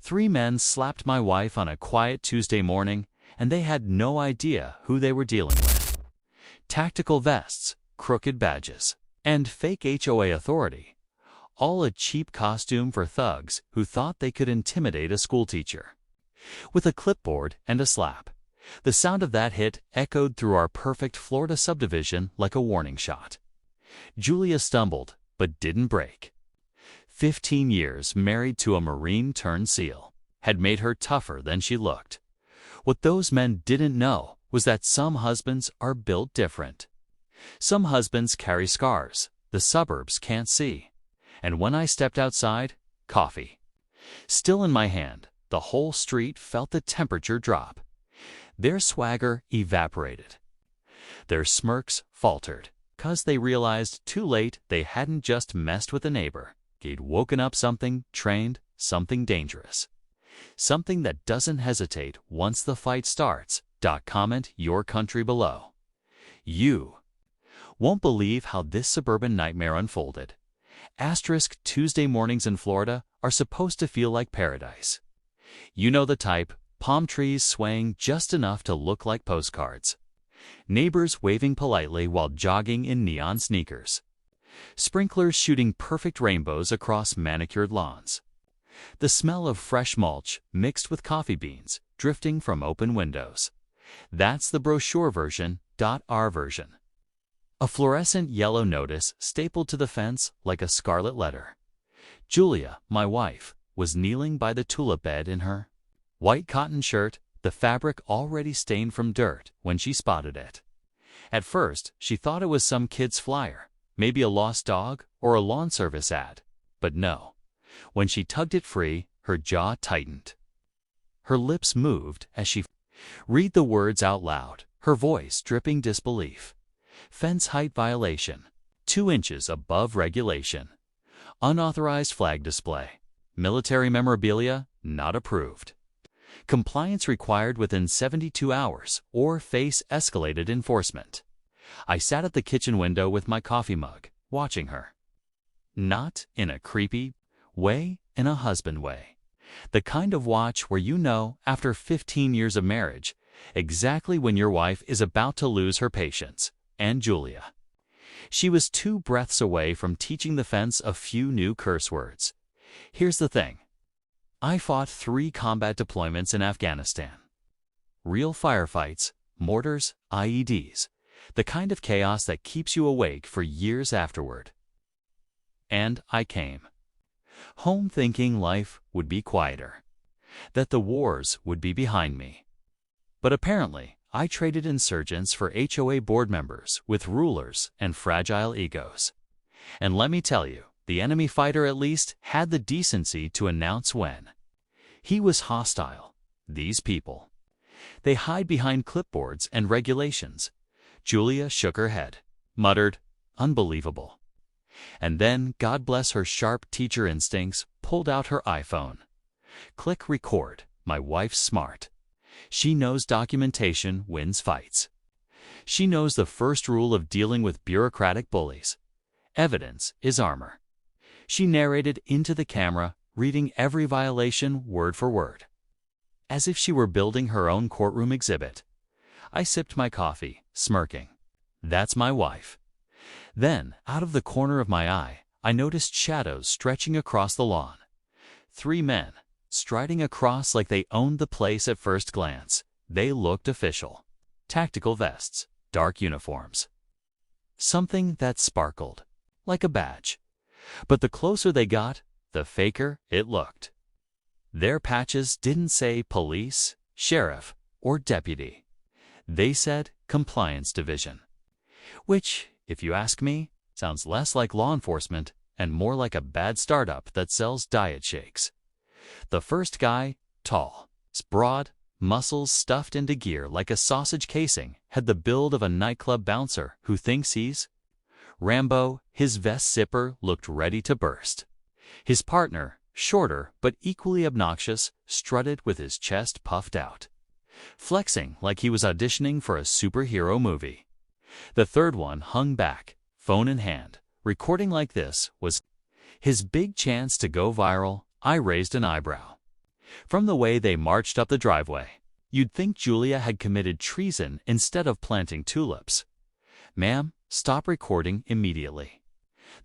Three men slapped my wife on a quiet Tuesday morning, and they had no idea who they were dealing with. Tactical vests, crooked badges, and fake HOA authority. All a cheap costume for thugs who thought they could intimidate a schoolteacher. With a clipboard and a slap. The sound of that hit echoed through our perfect Florida subdivision like a warning shot. Julia stumbled, but didn't break. 15 years married to a Marine-turned-SEAL had made her tougher than she looked. What those men didn't know was that some husbands are built different. Some husbands carry scars the suburbs can't see. And when I stepped outside, coffee. Still in my hand, the whole street felt the temperature drop. Their swagger evaporated. Their smirks faltered, 'cause they realized too late they hadn't just messed with a neighbor. He'd woken up something trained, something dangerous. Something that doesn't hesitate once the fight starts. Comment your country below. You won't believe how this suburban nightmare unfolded. Tuesday mornings in Florida are supposed to feel like paradise. You know the type, palm trees swaying just enough to look like postcards. Neighbors waving politely while jogging in neon sneakers. Sprinklers shooting perfect rainbows across manicured lawns. The smell of fresh mulch mixed with coffee beans drifting from open windows. That's the brochure version. Our version. A fluorescent yellow notice stapled to the fence like a scarlet letter. Julia, my wife, was kneeling by the tulip bed in her white cotton shirt, the fabric already stained from dirt when she spotted it. At first, she thought it was some kid's flyer, maybe a lost dog or a lawn service ad. But no. When she tugged it free, her jaw tightened. Her lips moved as she read the words out loud, her voice dripping disbelief. Fence height violation. 2 inches above regulation. Unauthorized flag display. Military memorabilia not approved. Compliance required within 72 hours or face escalated enforcement. I sat at the kitchen window with my coffee mug, watching her. Not in a creepy way, in a husband way. The kind of watch where you know, after 15 years of marriage, exactly when your wife is about to lose her patience. And Julia. She was 2 breaths away from teaching the fence a few new curse words. Here's the thing. I fought 3 combat deployments in Afghanistan. Real firefights, mortars, IEDs. The kind of chaos that keeps you awake for years afterward. And I came home thinking life would be quieter. That the wars would be behind me. But apparently, I traded insurgents for HOA board members with rulers and fragile egos. And let me tell you, the enemy fighter at least had the decency to announce when. He was hostile. These people. They hide behind clipboards and regulations. Julia shook her head, muttered, unbelievable. And then, God bless her sharp teacher instincts, pulled out her iPhone. Click record, my wife's smart. She knows documentation wins fights. She knows the first rule of dealing with bureaucratic bullies. Evidence is armor. She narrated into the camera, reading every violation word for word. As if she were building her own courtroom exhibit. I sipped my coffee, smirking. That's my wife. Then, out of the corner of my eye, I noticed shadows stretching across the lawn. 3 men. Striding across like they owned the place at first glance. They looked official. Tactical vests, dark uniforms. Something that sparkled, like a badge. But the closer they got, the faker it looked. Their patches didn't say police, sheriff, or deputy. They said compliance division. Which, if you ask me, sounds less like law enforcement and more like a bad startup that sells diet shakes. The first guy, tall, broad, muscles stuffed into gear like a sausage casing, had the build of a nightclub bouncer who thinks he's Rambo. His vest zipper looked ready to burst. His partner, shorter but equally obnoxious, strutted with his chest puffed out, flexing like he was auditioning for a superhero movie. The third one hung back, phone in hand. Recording like this was his big chance to go viral. I raised an eyebrow. From the way they marched up the driveway, you'd think Julia had committed treason instead of planting tulips. "Ma'am, stop recording immediately."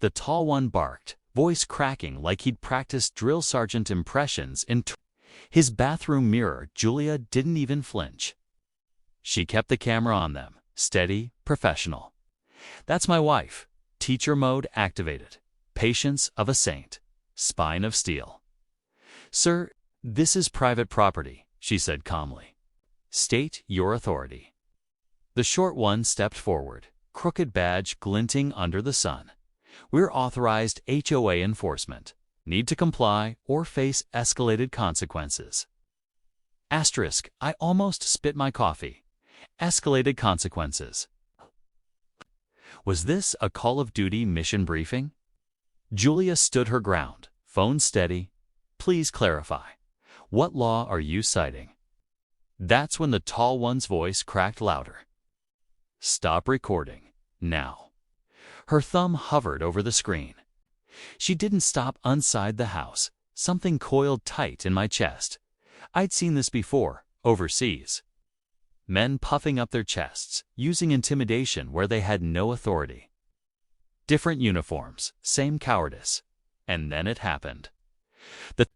The tall one barked, voice cracking like he'd practiced drill sergeant impressions in his bathroom mirror. Julia didn't even flinch. She kept the camera on them, steady, professional. "That's my wife. Teacher mode activated. Patience of a saint. Spine of steel." "Sir, this is private property," she said calmly. "State your authority." The short one stepped forward, crooked badge glinting under the sun. "We're authorized HOA enforcement. Need to comply or face escalated consequences." Asterisk, I almost spit my coffee. Escalated consequences. Was this a Call of Duty mission briefing? Julia stood her ground, phone steady. "Please clarify. What law are you citing?" That's when the tall one's voice cracked louder. "Stop recording, now." Her thumb hovered over the screen. She didn't stop inside the house. Something coiled tight in my chest. I'd seen this before, overseas. Men puffing up their chests, using intimidation where they had no authority. Different uniforms, same cowardice. And then it happened. The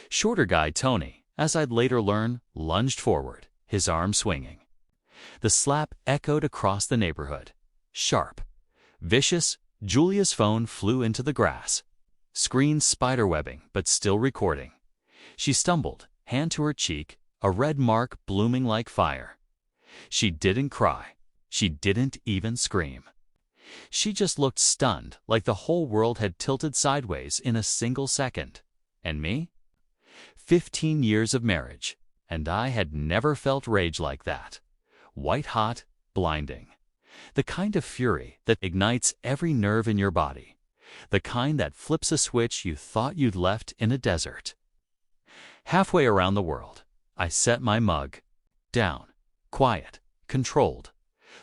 shorter guy, Tony, as I'd later learn, lunged forward, his arm swinging. The slap echoed across the neighborhood. Sharp, vicious. Julia's phone flew into the grass. Screen spiderwebbing, but still recording. She stumbled, hand to her cheek, a red mark blooming like fire. She didn't cry. She didn't even scream. She just looked stunned, like the whole world had tilted sideways in a single second. And me? 15 years of marriage, and I had never felt rage like that. White hot, blinding. The kind of fury that ignites every nerve in your body. The kind that flips a switch you thought you'd left in a desert. Halfway around the world, I set my mug down, quiet, controlled,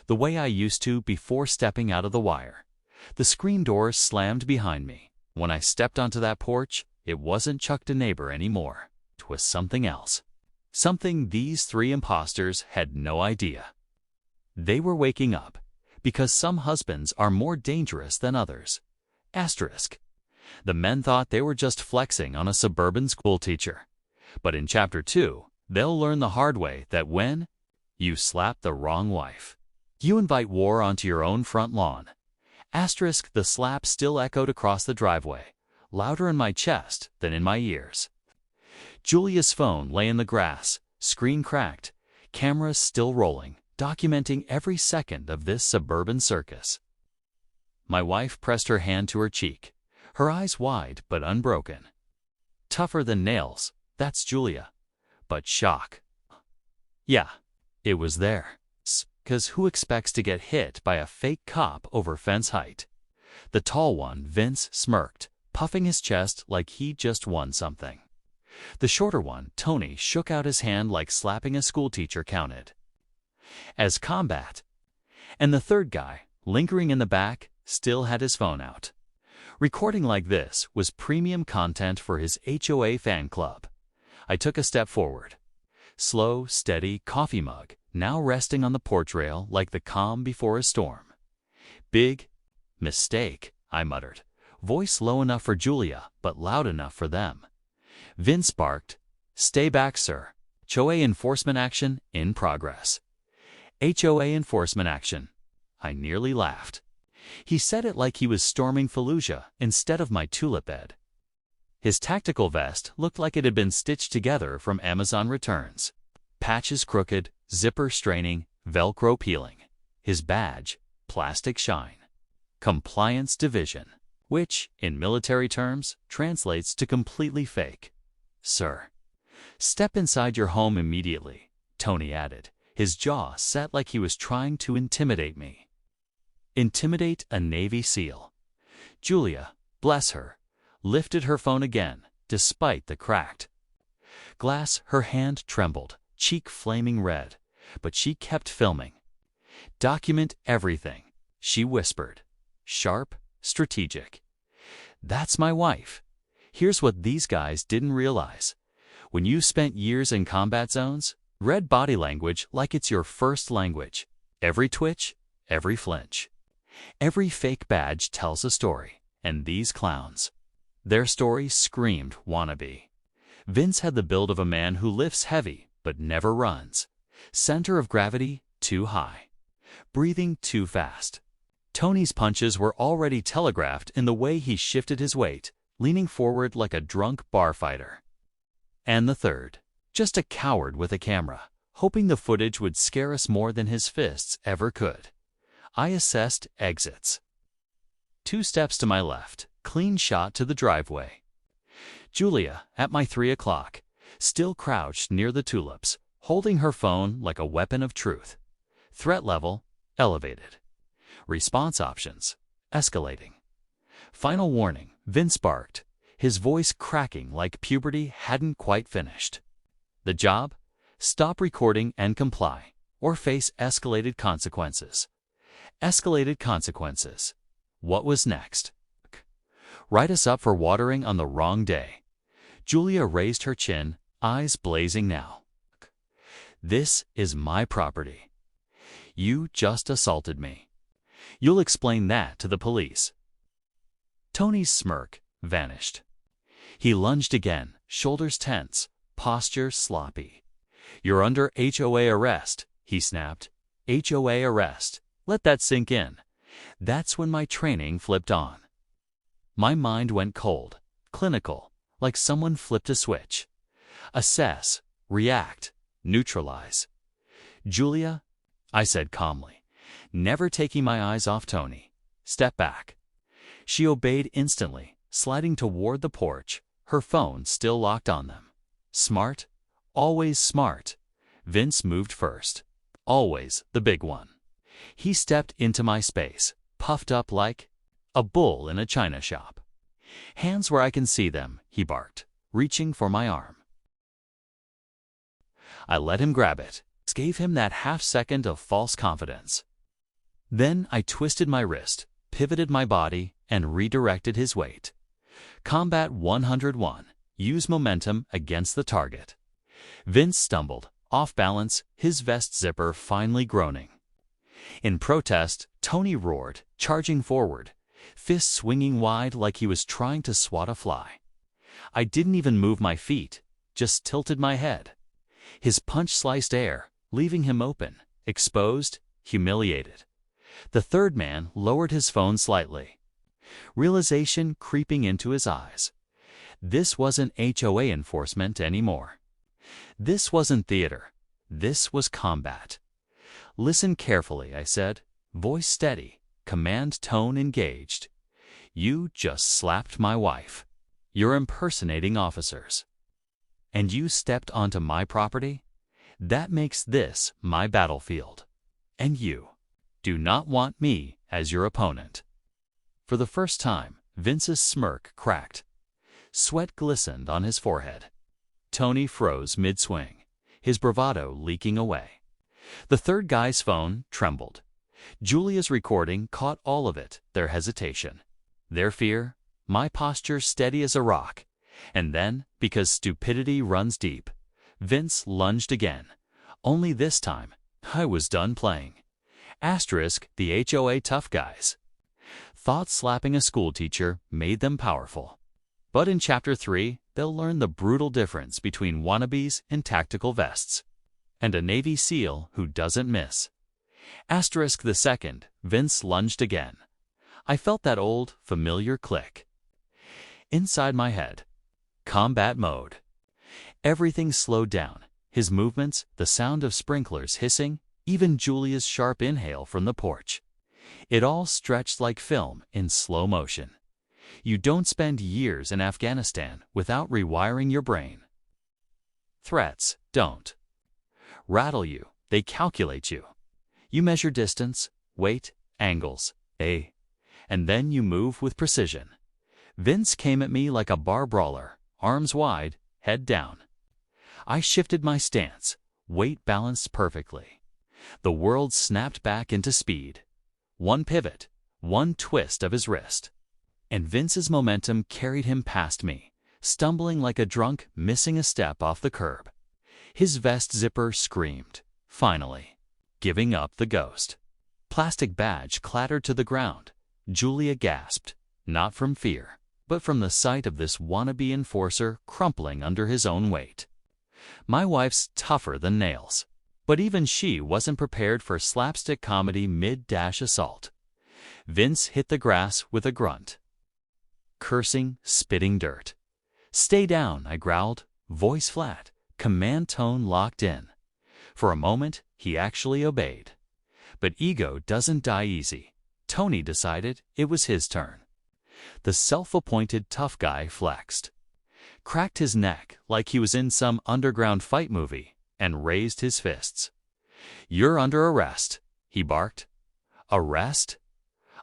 the way I used to before stepping out of the wire. The screen door slammed behind me. When I stepped onto that porch, it wasn't Chuck the neighbor anymore. It was something else. Something these three imposters had no idea. They were waking up, because some husbands are more dangerous than others. Asterisk. The men thought they were just flexing on a suburban schoolteacher. But in Chapter 2, they'll learn the hard way that when you slap the wrong wife, you invite war onto your own front lawn. Asterisk. The slap still echoed across the driveway, louder in my chest than in my ears. Julia's phone lay in the grass, screen cracked, cameras still rolling, documenting every second of this suburban circus. My wife pressed her hand to her cheek, her eyes wide but unbroken. Tougher than nails, that's Julia. But shock. Yeah, it was there. 'Cause who expects to get hit by a fake cop over fence height? The tall one, Vince, smirked, puffing his chest like he'd just won something. The shorter one, Tony, shook out his hand like slapping a schoolteacher counted as combat. And the third guy, lingering in the back, still had his phone out. Recording like this was premium content for his HOA fan club. I took a step forward. Slow, steady coffee mug, now resting on the porch rail like the calm before a storm. "Big mistake," I muttered, voice low enough for Julia, but loud enough for them. Vince barked, "Stay back, sir. HOA enforcement action in progress." HOA enforcement action. I nearly laughed. He said it like he was storming Fallujah instead of my tulip bed. His tactical vest looked like it had been stitched together from Amazon returns. Patches crooked, zipper straining, Velcro peeling. His badge, plastic shine. Compliance Division, which, in military terms, translates to completely fake. "Sir, step inside your home immediately," Tony added, his jaw set like he was trying to intimidate me. Intimidate a Navy SEAL. Julia, bless her, lifted her phone again, despite the cracked glass. Her hand trembled, cheek flaming red, but she kept filming. "Document everything," she whispered. Sharp, strategic. "That's my wife. Here's what these guys didn't realize. When you spent years in combat zones, read body language like it's your first language. Every twitch, every flinch. Every fake badge tells a story, and these clowns. Their story screamed wannabe. Vince had the build of a man who lifts heavy but never runs. Center of gravity too high. Breathing too fast. Tony's punches were already telegraphed in the way he shifted his weight, leaning forward like a drunk bar fighter. And the third, just a coward with a camera, hoping the footage would scare us more than his fists ever could. I assessed exits. 2 steps to my left, clean shot to the driveway. Julia, at my 3 o'clock, still crouched near the tulips, holding her phone like a weapon of truth. Threat level, elevated. Response options, escalating. Final warning, Vince barked, his voice cracking like puberty hadn't quite finished. The job? Stop recording and comply, or face escalated consequences. Escalated consequences. What was next? Write us up for watering on the wrong day. Julia raised her chin, eyes blazing now. This is my property. You just assaulted me. You'll explain that to the police. Tony's smirk vanished. He lunged again, shoulders tense, posture sloppy. You're under HOA arrest, he snapped. HOA arrest. Let that sink in. That's when my training flipped on. My mind went cold, clinical, like someone flipped a switch. Assess, react, neutralize. Julia, I said calmly, never taking my eyes off Tony. Step back. She obeyed instantly, sliding toward the porch, her phone still locked on them. Smart, always smart. Vince moved first, always the big one. He stepped into my space, puffed up like a bull in a china shop. Hands where I can see them, he barked, reaching for my arm. I let him grab it, gave him that half second of false confidence. Then I twisted my wrist, pivoted my body, and redirected his weight. Combat 101. Use momentum against the target. Vince stumbled, off balance, his vest zipper finally groaning. In protest, Tony roared, charging forward, fists swinging wide like he was trying to swat a fly. I didn't even move my feet, just tilted my head. His punch sliced air, leaving him open, exposed, humiliated. The third man lowered his phone slightly. Realization creeping into his eyes. This wasn't HOA enforcement anymore. This wasn't theater. This was combat. Listen carefully, I said, voice steady, command tone engaged. You just slapped my wife. You're impersonating officers. And you stepped onto my property? That makes this my battlefield. And you do not want me as your opponent. For the first time, Vince's smirk cracked. Sweat glistened on his forehead. Tony froze mid-swing, his bravado leaking away. The third guy's phone trembled. Julia's recording caught all of it, their hesitation, their fear, my posture steady as a rock. And then, because stupidity runs deep, Vince lunged again. Only this time, I was done playing. Asterisk the HOA tough guys. Thought slapping a schoolteacher made them powerful. But in Chapter 3, they'll learn the brutal difference between wannabes in tactical vests. And a Navy SEAL who doesn't miss. Asterisk the second, Vince lunged again. I felt that old, familiar click. Inside my head. Combat mode. Everything slowed down. His movements, the sound of sprinklers hissing, even Julia's sharp inhale from the porch. It all stretched like film in slow motion. You don't spend years in Afghanistan without rewiring your brain. Threats don't rattle you, they calculate you. You measure distance, weight, angles, and then you move with precision. Vince came at me like a bar brawler, arms wide, head down. I shifted my stance, weight balanced perfectly. The world snapped back into speed. One pivot, one twist of his wrist. And Vince's momentum carried him past me, stumbling like a drunk missing a step off the curb. His vest zipper screamed, finally, giving up the ghost. Plastic badge clattered to the ground. Julia gasped, not from fear, but from the sight of this wannabe enforcer crumpling under his own weight. My wife's tougher than nails, but even she wasn't prepared for slapstick comedy mid-dash assault. Vince hit the grass with a grunt, cursing, spitting dirt. "Stay down," I growled, voice flat, command tone locked in. For a moment, he actually obeyed. But ego doesn't die easy. Tony decided it was his turn. The self-appointed tough guy flexed, cracked his neck like he was in some underground fight movie, and raised his fists. "You're under arrest," he barked. "Arrest?"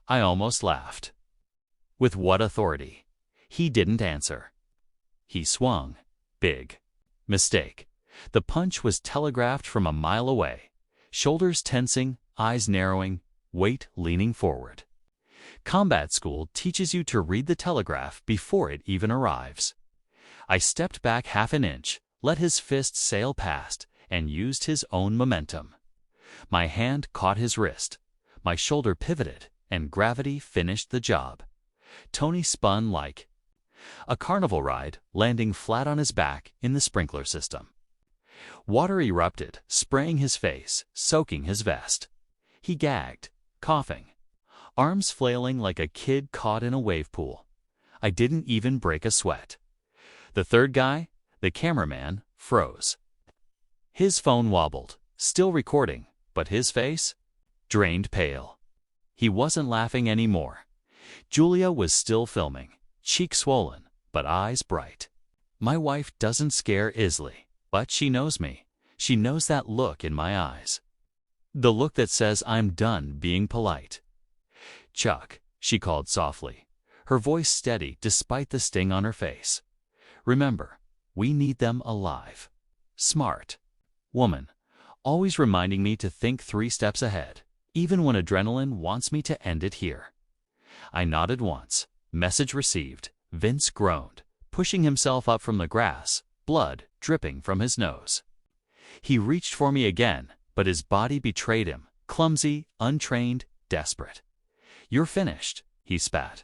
I almost laughed. With what authority? He didn't answer. He swung. Big. Mistake. The punch was telegraphed from a mile away. Shoulders tensing, eyes narrowing, weight leaning forward. Combat school teaches you to read the telegraph before it even arrives. I stepped back half an inch, let his fist sail past, and used his own momentum. My hand caught his wrist. My shoulder pivoted, and gravity finished the job. Tony spun like a carnival ride, landing flat on his back in the sprinkler system. Water erupted, spraying his face, soaking his vest. He gagged, coughing, arms flailing like a kid caught in a wave pool. I didn't even break a sweat. The third guy, the cameraman, froze. His phone wobbled, still recording, but his face? Drained pale. He wasn't laughing anymore. Julia was still filming, cheeks swollen, but eyes bright. My wife doesn't scare easily, but she knows me. She knows that look in my eyes. The look that says I'm done being polite. "Chuck," she called softly, her voice steady despite the sting on her face. "Remember, we need them alive." Smart woman, always reminding me to think 3 steps ahead, even when adrenaline wants me to end it here. I nodded once. Message received. Vince groaned, pushing himself up from the grass, blood dripping from his nose. He reached for me again, but his body betrayed him, clumsy, untrained, desperate. "You're finished," he spat.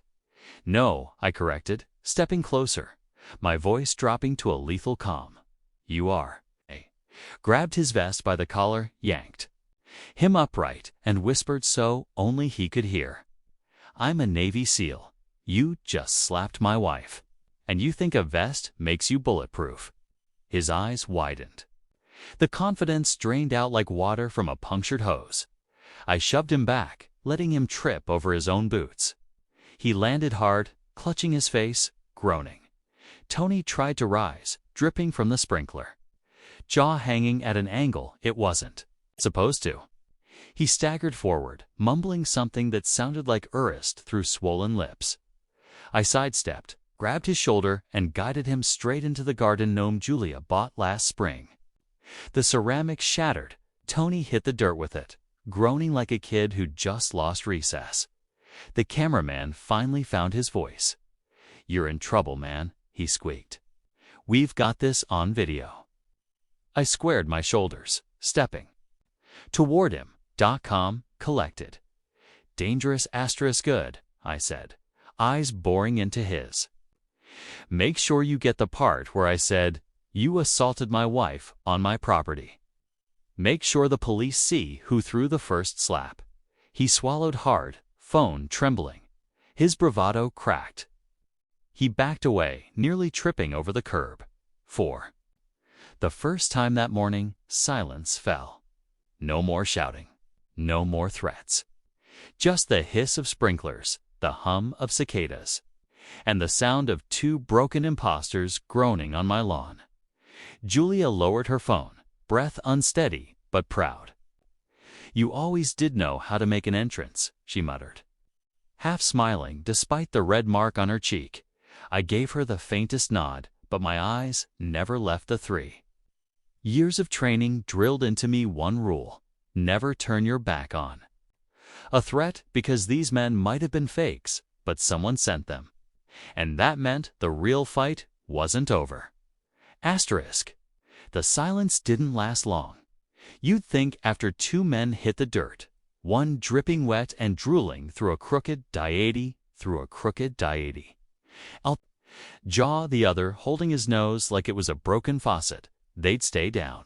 "No," I corrected, stepping closer, my voice dropping to a lethal calm. "You are." I grabbed his vest by the collar, yanked him upright, and whispered so only he could hear. "I'm a Navy SEAL. You just slapped my wife. And you think a vest makes you bulletproof?" His eyes widened. The confidence drained out like water from a punctured hose. I shoved him back, letting him trip over his own boots. He landed hard, clutching his face, groaning. Tony tried to rise, dripping from the sprinkler. Jaw hanging at an angle it wasn't supposed to. He staggered forward, mumbling something that sounded like Urist through swollen lips. I sidestepped, grabbed his shoulder, and guided him straight into the garden gnome Julia bought last spring. The ceramic shattered. Tony hit the dirt with it, groaning like a kid who'd just lost recess. The cameraman finally found his voice. "You're in trouble, man," he squeaked. "We've got this on video." I squared my shoulders, stepping toward him. Collected. "Dangerous * good," I said, eyes boring into his. "Make sure you get the part where I said, 'You assaulted my wife on my property.' Make sure the police see who threw the first slap." He swallowed hard, phone trembling. His bravado cracked. He backed away, nearly tripping over the curb. For the first time that morning, silence fell. No more shouting. No more threats. Just the hiss of sprinklers, the hum of cicadas, and the sound of 2 broken imposters groaning on my lawn. Julia lowered her phone, breath unsteady but proud. "You always did know how to make an entrance," she muttered. Half smiling despite the red mark on her cheek, I gave her the faintest nod, but my eyes never left the 3. Years of training drilled into me one rule: never turn your back on a threat, because these men might have been fakes, but someone sent them. And that meant the real fight wasn't over. Asterisk. The silence didn't last long. You'd think after two men hit the dirt, one dripping wet and drooling through a crooked diety, jaw, the other holding his nose like it was a broken faucet, they'd stay down.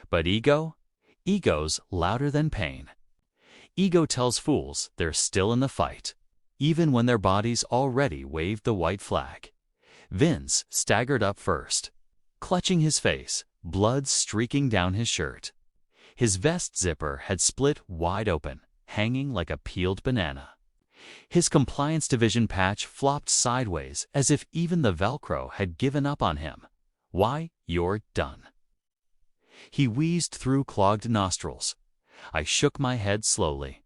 But ego's louder than pain. Ego tells fools they're still in the fight, even when their bodies already waved the white flag. Vince staggered up first, clutching his face, blood streaking down his shirt. His vest zipper had split wide open, hanging like a peeled banana. His compliance division patch flopped sideways as if even the Velcro had given up on him. Why, you're done. He wheezed through clogged nostrils. I shook my head slowly.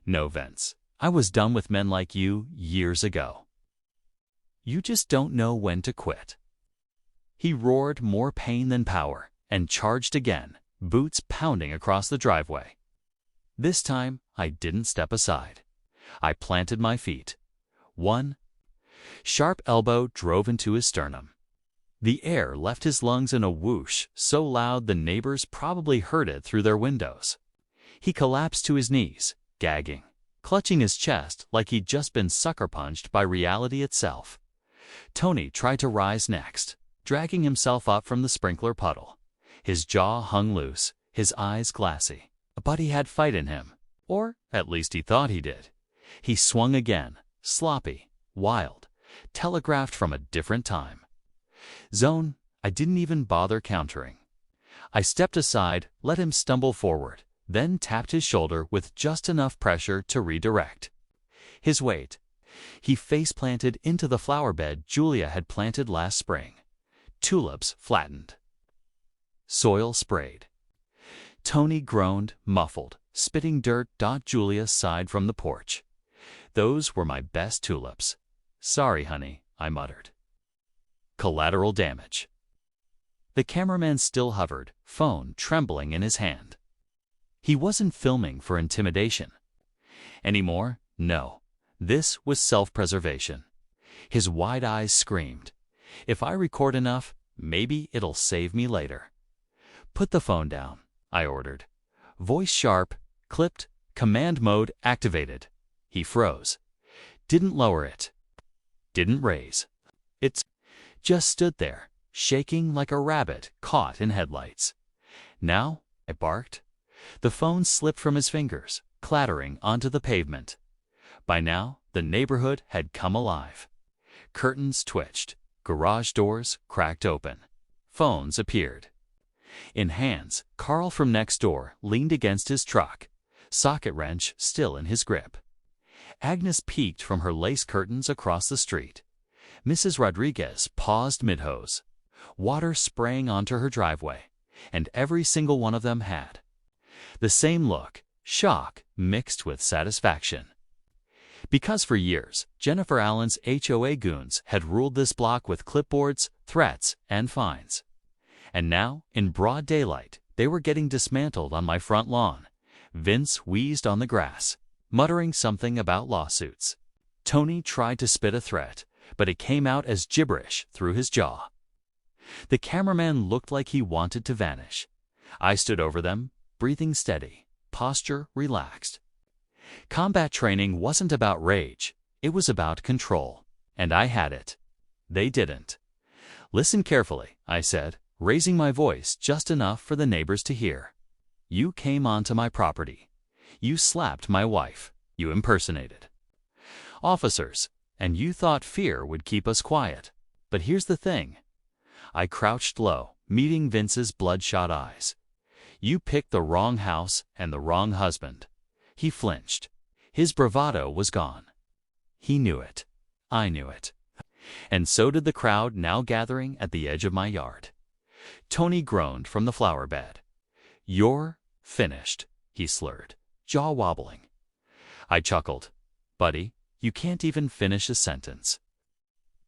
No, Vince, I was done with men like you years ago. You just don't know when to quit. He roared, more pain than power, and charged again, boots pounding across the driveway. This time, I didn't step aside. I planted my feet. One sharp elbow drove into his sternum. The air left his lungs in a whoosh so loud the neighbors probably heard it through their windows. He collapsed to his knees, gagging, clutching his chest like he'd just been sucker-punched by reality itself. Tony tried to rise next, dragging himself up from the sprinkler puddle. His jaw hung loose, his eyes glassy. But he had fight in him, or at least he thought he did. He swung again, sloppy, wild, telegraphed from a different time. Zone, I didn't even bother countering. I stepped aside, let him stumble forward, then tapped his shoulder with just enough pressure to redirect. His weight. He face-planted into the flower bed Julia had planted last spring. Tulips flattened. Soil sprayed. Tony groaned, muffled, spitting dirt. Julia sighed from the porch. Those were my best tulips. Sorry, honey, I muttered. Collateral damage. The cameraman still hovered, phone trembling in his hand. He wasn't filming for intimidation. Anymore, no. This was self-preservation. His wide eyes screamed. If I record enough, maybe it'll save me later. Put the phone down, I ordered. Voice sharp, clipped, command mode activated. He froze. Didn't lower it. Didn't raise. It just stood there, shaking like a rabbit caught in headlights. Now, I barked. The phone slipped from his fingers, clattering onto the pavement. By now, the neighborhood had come alive. Curtains twitched. Garage doors cracked open. Phones appeared. In hands, Carl from next door leaned against his truck, socket wrench still in his grip. Agnes peeked from her lace curtains across the street. Mrs. Rodriguez paused mid-hose, water spraying onto her driveway, and every single one of them had the same look, shock mixed with satisfaction. Because for years, Jennifer Allen's HOA goons had ruled this block with clipboards, threats, and fines. And now, in broad daylight, they were getting dismantled on my front lawn. Vince wheezed on the grass, muttering something about lawsuits. Tony tried to spit a threat, but it came out as gibberish through his jaw. The cameraman looked like he wanted to vanish. I stood over them, breathing steady, posture relaxed. Combat training wasn't about rage, it was about control, and I had it. They didn't. Listen carefully, I said, raising my voice just enough for the neighbors to hear. You came onto my property. You slapped my wife. You impersonated officers, and you thought fear would keep us quiet. But here's the thing. I crouched low, meeting Vince's bloodshot eyes. You picked the wrong house and the wrong husband. He flinched. His bravado was gone. He knew it. I knew it. And so did the crowd now gathering at the edge of my yard. Tony groaned from the flower bed. You're finished, he slurred, jaw wobbling. I chuckled. Buddy, you can't even finish a sentence.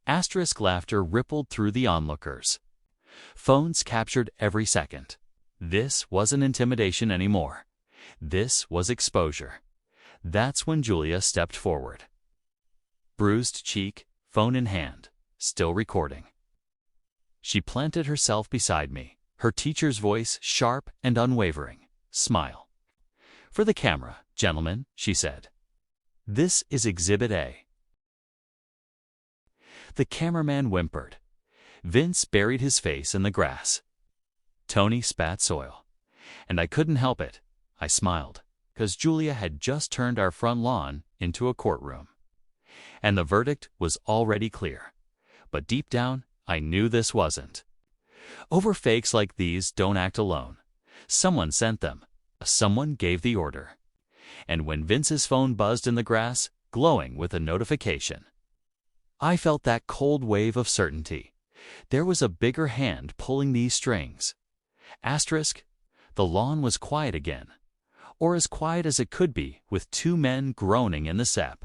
Asterisk laughter rippled through the onlookers. Phones captured every second. This wasn't intimidation anymore. This was exposure. That's when Julia stepped forward. Bruised cheek, phone in hand, still recording. She planted herself beside me, her teacher's voice sharp and unwavering. Smile. "For the camera, gentlemen," she said. "This is Exhibit A." The cameraman whimpered. Vince buried his face in the grass. Tony spat soil. And I couldn't help it. I smiled, 'cause Julia had just turned our front lawn into a courtroom. And the verdict was already clear. But deep down, I knew this wasn't. Overfakes like these don't act alone. Someone sent them. Someone gave the order. And when Vince's phone buzzed in the grass, glowing with a notification, I felt that cold wave of certainty. There was a bigger hand pulling these strings. Asterisk, the lawn was quiet again. Or as quiet as it could be, with two men groaning in the sep.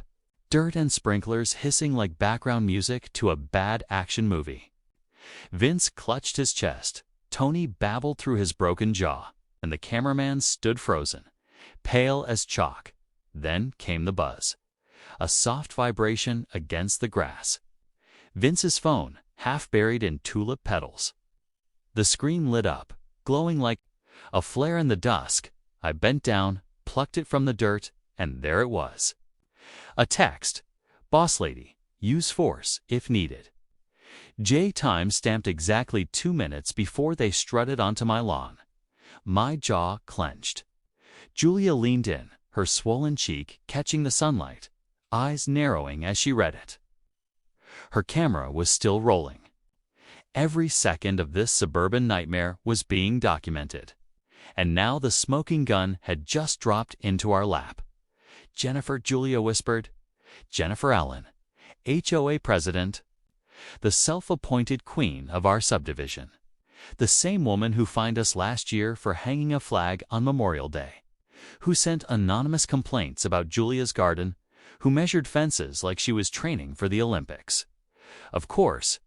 Dirt and sprinklers hissing like background music to a bad action movie. Vince clutched his chest. Tony babbled through his broken jaw, and the cameraman stood frozen, pale as chalk. Then came the buzz. A soft vibration against the grass. Vince's phone, half buried in tulip petals. The screen lit up, glowing like a flare in the dusk. I bent down, plucked it from the dirt, and there it was. A text. "Boss lady, use force if needed." Time stamped exactly 2 minutes before they strutted onto my lawn. My jaw clenched. Julia leaned in, her swollen cheek catching the sunlight, eyes narrowing as she read it. Her camera was still rolling. Every second of this suburban nightmare was being documented. And now the smoking gun had just dropped into our lap. "Jennifer," Julia whispered. "Jennifer Allen, HOA president. The self-appointed queen of our subdivision. The same woman who fined us last year for hanging a flag on Memorial Day. Who sent anonymous complaints about Julia's garden. Who measured fences like she was training for the Olympics." Of course,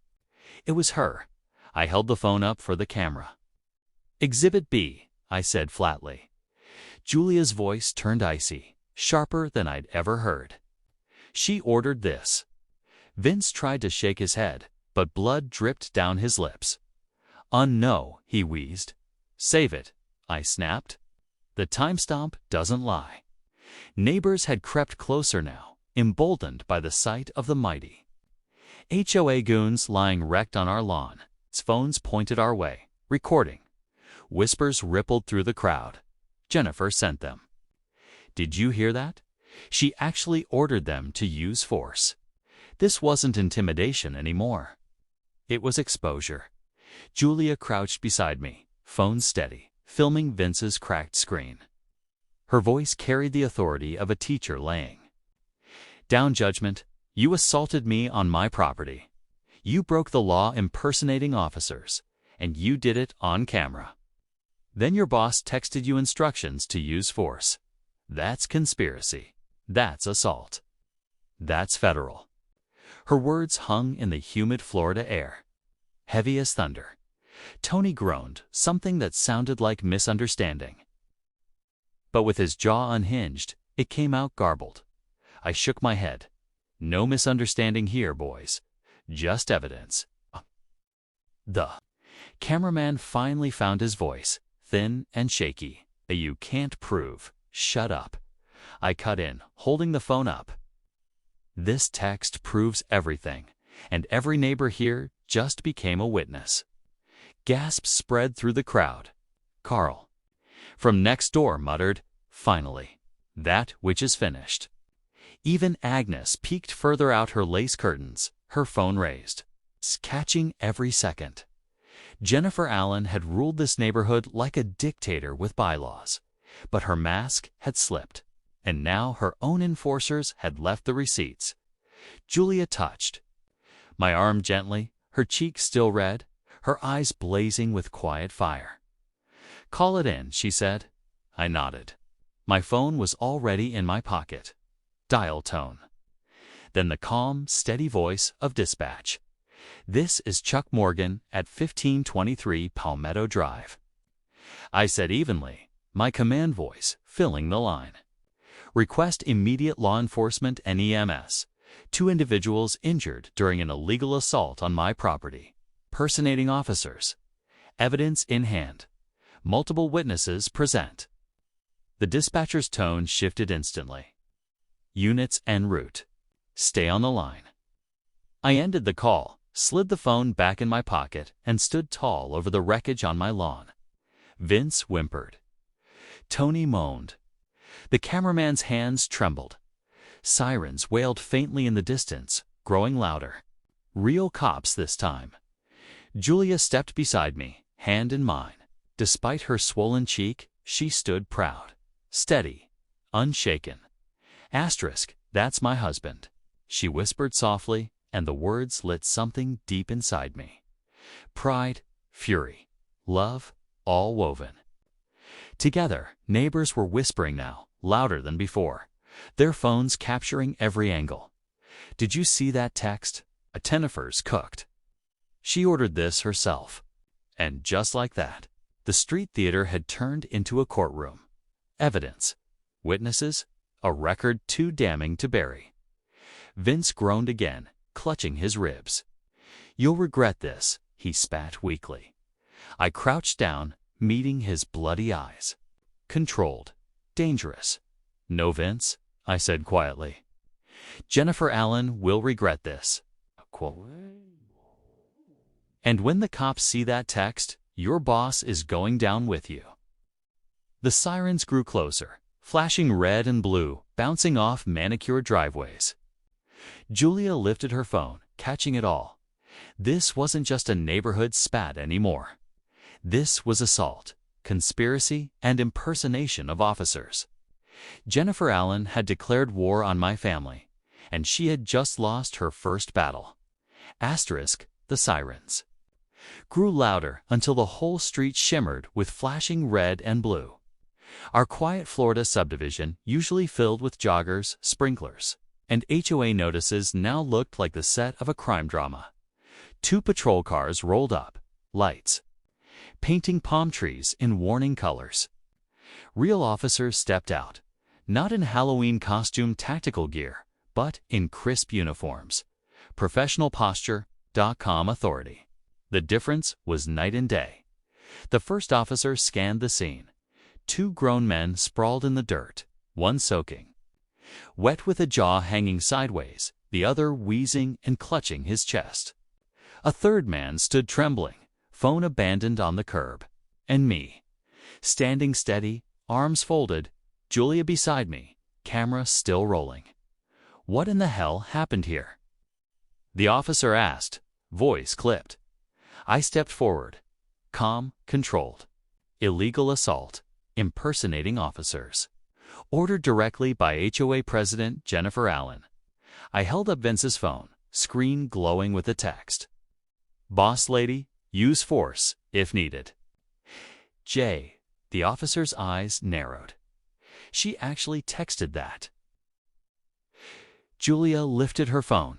it was her. I held the phone up for the camera. "Exhibit B," I said flatly. Julia's voice turned icy, sharper than I'd ever heard. She ordered this. Vince tried to shake his head, but blood dripped down his lips. "No," he wheezed. "Save it," I snapped. The timestamp doesn't lie. Neighbors had crept closer now, emboldened by the sight of the mighty HOA goons lying wrecked on our lawn. Phones pointed our way, recording. Whispers rippled through the crowd. Jennifer sent them. "Did you hear that? She actually ordered them to use force." This wasn't intimidation anymore. It was exposure. Julia crouched beside me, phone steady, filming Vince's cracked screen. Her voice carried the authority of a teacher laying down judgment. "You assaulted me on my property. You broke the law impersonating officers, and you did it on camera. Then your boss texted you instructions to use force. That's conspiracy. That's assault. That's federal." Her words hung in the humid Florida air, heavy as thunder. Tony groaned, something that sounded like misunderstanding. But with his jaw unhinged, it came out garbled. I shook my head. "No misunderstanding here, boys. Just evidence." The cameraman finally found his voice, thin and shaky. "You can't prove. Shut up." I cut in, holding the phone up. "This text proves everything, and every neighbor here just became a witness." Gasps spread through the crowd. Carl, from next door, muttered, "Finally, that which is finished." Even Agnes peeked further out her lace curtains, her phone raised, catching every second. Jennifer Allen had ruled this neighborhood like a dictator with bylaws, but her mask had slipped, and now her own enforcers had left the receipts. Julia touched my arm gently, her cheeks still red, her eyes blazing with quiet fire. "Call it in," she said. I nodded. My phone was already in my pocket. Dial tone. Then the calm, steady voice of dispatch. "This is Chuck Morgan at 1523 Palmetto Drive." I said evenly, my command voice filling the line. "Request immediate law enforcement and EMS. 2 individuals injured during an illegal assault on my property." impersonating officers. Evidence in hand. Multiple witnesses present. The dispatcher's tone shifted instantly. Units en route. Stay on the line. I ended the call, slid the phone back in my pocket, and stood tall over the wreckage on my lawn. Vince whimpered. Tony moaned. The cameraman's hands trembled. Sirens wailed faintly in the distance, growing louder. Real cops this time. Julia stepped beside me, hand in mine. Despite her swollen cheek, she stood proud, steady, unshaken. Asterisk, that's my husband. She whispered softly, and the words lit something deep inside me. Pride, fury, love, all woven. Together, neighbors were whispering now, louder than before, their phones capturing every angle. Did you see that text? A Jennifer's cooked. She ordered this herself. And just like that, the street theater had turned into a courtroom. Evidence, witnesses, a record too damning to bury. Vince groaned again, clutching his ribs. You'll regret this, he spat weakly. I crouched down, meeting his bloody eyes. Controlled, dangerous. No, Vince, I said quietly. Jennifer Allen will regret this. And when the cops see that text, your boss is going down with you. The sirens grew closer, flashing red and blue, bouncing off manicured driveways. Julia lifted her phone, catching it all. This wasn't just a neighborhood spat anymore. This was assault, conspiracy, and impersonation of officers. Jennifer Allen had declared war on my family, and she had just lost her first battle. Asterisk, the sirens grew louder until the whole street shimmered with flashing red and blue. Our quiet Florida subdivision, usually filled with joggers, sprinklers, and HOA notices, now looked like the set of a crime drama. 2 patrol cars rolled up, lights, painting palm trees in warning colors. Real officers stepped out, not in Halloween costume tactical gear, but in crisp uniforms. Professional posture.com authority. The difference was night and day. The first officer scanned the scene. 2 grown men sprawled in the dirt, one soaking wet with a jaw hanging sideways, the other wheezing and clutching his chest. A third man stood trembling, phone abandoned on the curb. And me, standing steady, arms folded, Julia beside me, camera still rolling. What in the hell happened here? The officer asked, voice clipped. I stepped forward, calm, controlled. Illegal assault, impersonating officers. Ordered directly by HOA President Jennifer Allen. I held up Vince's phone, screen glowing with the text. Boss lady, use force if needed. J. The officer's eyes narrowed. She actually texted that. Julia lifted her phone.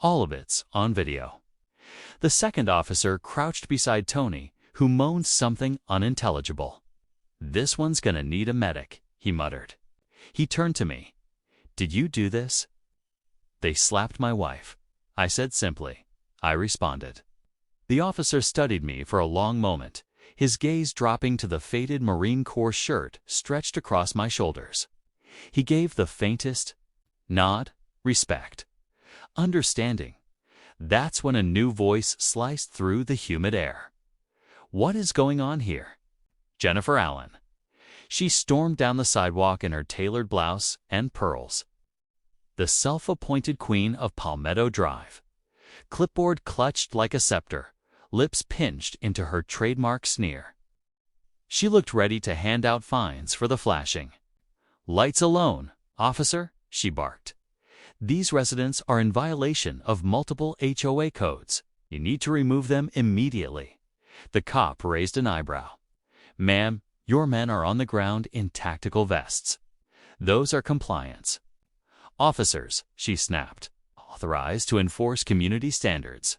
All of it's on video. The second officer crouched beside Tony, who moaned something unintelligible. This one's gonna need a medic, he muttered. He turned to me. Did you do this? They slapped my wife. I said simply. I responded. The officer studied me for a long moment, his gaze dropping to the faded Marine Corps shirt stretched across my shoulders. He gave the faintest nod, respect, understanding. That's when a new voice sliced through the humid air. What is going on here? Jennifer Allen. She stormed down the sidewalk in her tailored blouse and pearls. The self-appointed queen of Palmetto Drive. Clipboard clutched like a scepter, lips pinched into her trademark sneer. She looked ready to hand out fines for the flashing. Lights alone, officer, she barked. These residents are in violation of multiple HOA codes. You need to remove them immediately. The cop raised an eyebrow. Ma'am, your men are on the ground in tactical vests. Those are compliance. Officers, she snapped, authorized to enforce community standards.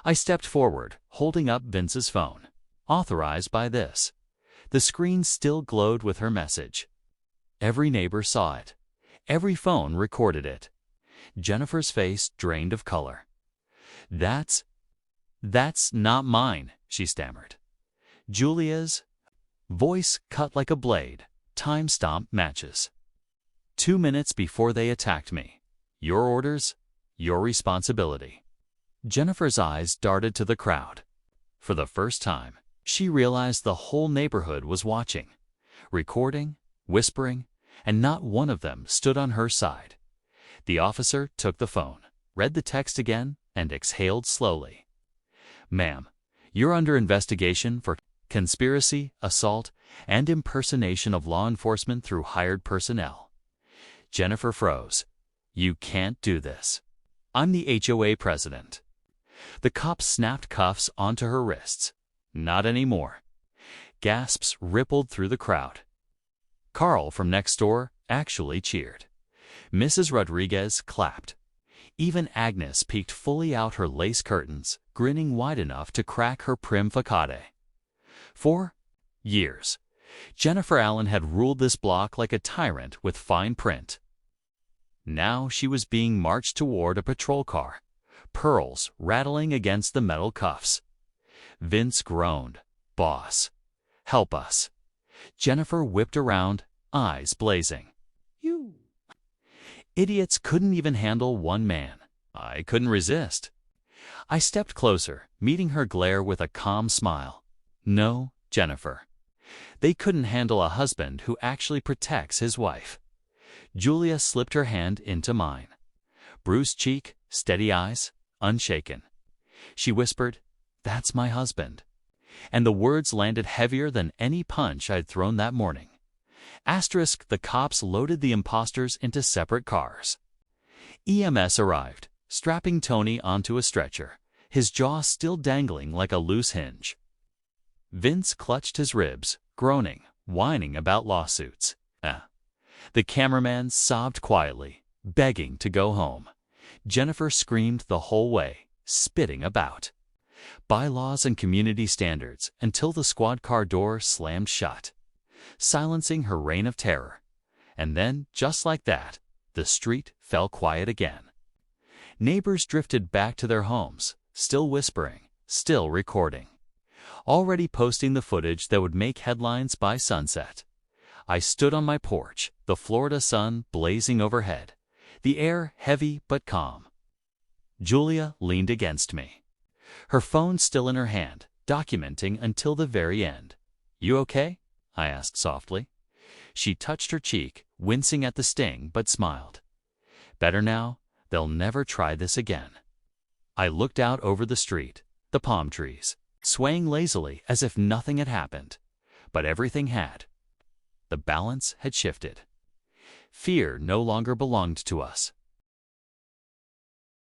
I stepped forward, holding up Vince's phone. Authorized by this. The screen still glowed with her message. Every neighbor saw it. Every phone recorded it. Jennifer's face drained of color. That's "That's not mine," she stammered. "Julia's." Voice cut like a blade. Time-stamp matches. 2 minutes before they attacked me. Your orders, your responsibility. Jennifer's eyes darted to the crowd. For the first time, she realized the whole neighborhood was watching, recording, whispering, and not one of them stood on her side. The officer took the phone, read the text again, and exhaled slowly. "Ma'am, you're under investigation for conspiracy, assault, and impersonation of law enforcement through hired personnel." Jennifer froze. "You can't do this. I'm the HOA president." The cop snapped cuffs onto her wrists. "Not anymore." Gasps rippled through the crowd. Carl from next door actually cheered. Mrs. Rodriguez clapped. Even Agnes peeked fully out her lace curtains, grinning wide enough to crack her prim facade. For years, Jennifer Allen had ruled this block like a tyrant with fine print. Now she was being marched toward a patrol car, pearls rattling against the metal cuffs. Vince groaned. "Boss, help us." Jennifer whipped around, eyes blazing. "You idiots couldn't even handle one man." I couldn't resist. I stepped closer, meeting her glare with a calm smile. "No, Jennifer. They couldn't handle a husband who actually protects his wife." Julia slipped her hand into mine. Bruised cheek, steady eyes, unshaken. She whispered, "That's my husband." And the words landed heavier than any punch I'd thrown that morning. Asterisk, the cops loaded the imposters into separate cars. EMS arrived, strapping Tony onto a stretcher, his jaw still dangling like a loose hinge. Vince clutched his ribs, groaning, whining about lawsuits. The cameraman sobbed quietly, begging to go home. Jennifer screamed the whole way, spitting about. Bylaws and community standards until the squad car door slammed shut, silencing her reign of terror. And then, just like that, the street fell quiet again. Neighbors drifted back to their homes, still whispering, still recording, already posting the footage that would make headlines by sunset. I stood on my porch, the Florida sun blazing overhead, the air heavy but calm. Julia leaned against me, her phone still in her hand, documenting until the very end. "You okay?" I asked softly. She touched her cheek, wincing at the sting, but smiled. "Better now. They'll never try this again." I looked out over the street, the palm trees, swaying lazily as if nothing had happened. But everything had. The balance had shifted. Fear no longer belonged to us.